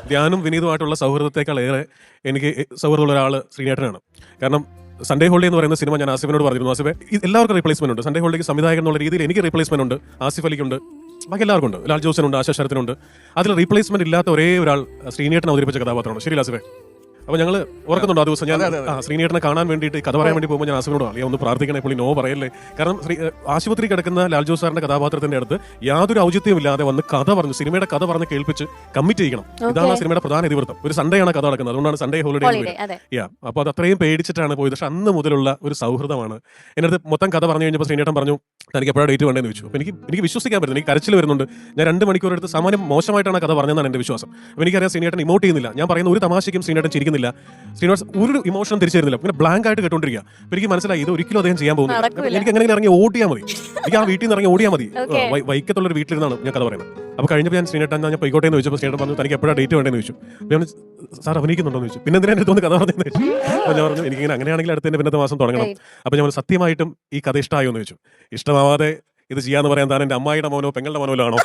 ധ്യാനും വിനീതുമായിട്ടുള്ള സൗഹൃദത്തെക്കാൾ ഏറെ എനിക്ക് സൗഹൃദമുള്ള ഒരാൾ ശ്രീനേട്ടനാണ്. കാരണം സൺഡേ ഹോളിഡേ എന്ന് പറയുന്ന സിനിമ ഞാൻ ആസിഫിനോട് പറഞ്ഞിരുന്നു, ആസിഫെ എല്ലാവർക്കും റീപ്ലേസ്മെന്റ് ഉണ്ട്. സൺഡേ ഹോളിഡേക്ക് സംവിധായകൻ എന്നുള്ള രീതിയിൽ എനിക്ക് റീപ്ലേസ്മെന്റ് ഉണ്ട്, ആസിഫ് അലിക്കുണ്ട്, ബാക്കി എല്ലാവർക്കും ഉണ്ട്, ലാൽ ജോസിനുണ്ട്, ആശാ ശരത്തിനുണ്ട്. അതിൽ റീപ്ലേസ്മെന്റ് ഇല്ലാത്ത ഒരേ ഒരാൾ ശ്രീനേട്ടൻ അവതരിപ്പിച്ച കഥാപാത്രമാണ്. ശരി ആസിഫെ? അപ്പോൾ ഞങ്ങൾ ഓർക്കുന്നുണ്ട് ആ ദിവസം ഞാൻ ശ്രീനേട്ടനെ കാണാൻ വേണ്ടിയിട്ട് കഥ പറയാൻ വേണ്ടി പോകുമ്പോൾ ഞാൻ ആസിഫിനോട് അളിയാ ഒന്ന് പ്രാർത്ഥിക്കണേ, പുള്ളി നോ പറയല്ലേ. കാരണം ആശുപത്രി കിടക്കുന്ന ലാൽ ജോസ് സാറിന്റെ കഥാപാത്രത്തിന്റെ അടുത്ത് യാതൊരു ഔചിത്യവും ഇല്ലാതെ വന്ന് കഥ പറഞ്ഞു, സിനിമയുടെ കഥ പറഞ്ഞ് കേൾപ്പിച്ച് കമ്മിറ്റ് ചെയ്യണം. ഇതാണ് ആ സിനിമയുടെ പ്രധാന ഇതിവൃത്തം. ഒരു സൺഡേ ആണ് കഥ നടക്കുന്നത്, അതുകൊണ്ടാണ് സൺഡേ ഹോളിഡേ. അപ്പോൾ അത് അത്രയും പേടിച്ചിട്ടാണ് പോയത്. പക്ഷെ അന്ന് മുതലുള്ള ഒരു സൗഹൃദമാണ്. എൻ്റെ അടുത്ത് മൊത്തം കഥ പറഞ്ഞു കഴിഞ്ഞപ്പോൾ ശ്രീനേട്ടൻ പറഞ്ഞു തനിക്ക് എപ്പോഴാണ് ഡേറ്റ് വേണ്ടതെന്ന് ചോദിച്ചു. അപ്പോൾ എനിക്ക് വിശ്വസിക്കാൻ പറ്റുന്നു, എനിക്ക് കരച്ചിൽ വരുന്നുണ്ട്. ഞാൻ 2 മണിക്കൂർ എടുത്ത് സാമാന്യം മോശമായിട്ടാണ് കഥ പറഞ്ഞതെന്നാണ് എൻ്റെ വിശ്വാസം. അപ്പോൾ എനിക്കറിയാം ശ്രീനേട്ടൻ ഇമോട്ട് ചെയ്യുന്നില്ല, ഞാൻ പറയുന്ന ഒരു തമാശയ്ക്കും ശ്രീനേട്ടൻ ചിരിക്കുന്നില്ല, ശ്രീനിവാസ് ഒരു ഇമോഷനും തിരിച്ചു തരുന്നില്ല, പിന്നെ ബ്ലാങ്ക് ആയിട്ട് കേട്ടോണ്ടിരിക്കുക. അപ്പോൾ എനിക്ക് മനസ്സിലായി ഇത് ഒരിക്കലും അദ്ദേഹം ചെയ്യാൻ പോകുന്നില്ല. എനിക്ക് എങ്ങനെ ഇറങ്ങി ഓടിയാൽ മതി, എനിക്ക് ആ വീട്ടിൽ നിന്ന് ഇറങ്ങി ഓടിയാൽ മതി. വൈക്കത്തുള്ളൊരു വീട്ടിലിരുന്നാണ് ഞാൻ കഥ പറയുന്നത്. അപ്പോൾ കഴിഞ്ഞപ്പോൾ ഞാൻ ശ്രീനേട്ടൻ ഞാൻ പോയിക്കോട്ടെ എന്ന് ചോദിച്ചപ്പോൾ ശ്രീനേട്ടൻ പറഞ്ഞു തനിക്ക് എപ്പോഴാണ് ഡേറ്റ് വേണ്ടതെന്ന് ചോദിച്ചു. ഞാൻ സാർ അഭിനയിക്കുന്നുണ്ടോ എന്ന് ചോദിച്ചു. പിന്നെ എന്തിനാണ് തോന്നുന്നു കഥ പറഞ്ഞതെന്ന് ചോദിച്ചു. അപ്പോൾ ഞാൻ പറഞ്ഞു എനിക്കിങ്ങനെ അങ്ങനെയാണെങ്കിൽ അടുത്തതിൻ്റെ പിന്നത്തെ മാസം തുടങ്ങണം. അപ്പോൾ ഞാൻ സത്യമായിട്ടും ഈ കഥ ഇഷ്ടമായോ എന്ന് ചോദിച്ചു. ഇഷ്ടമാവാതെ ഇത് ചെയ്യാന്ന് പറയാൻ താൻ എൻ്റെ അമ്മായിയുടെ മോനോ പെങ്ങളുടെ മോനോ ആണോ?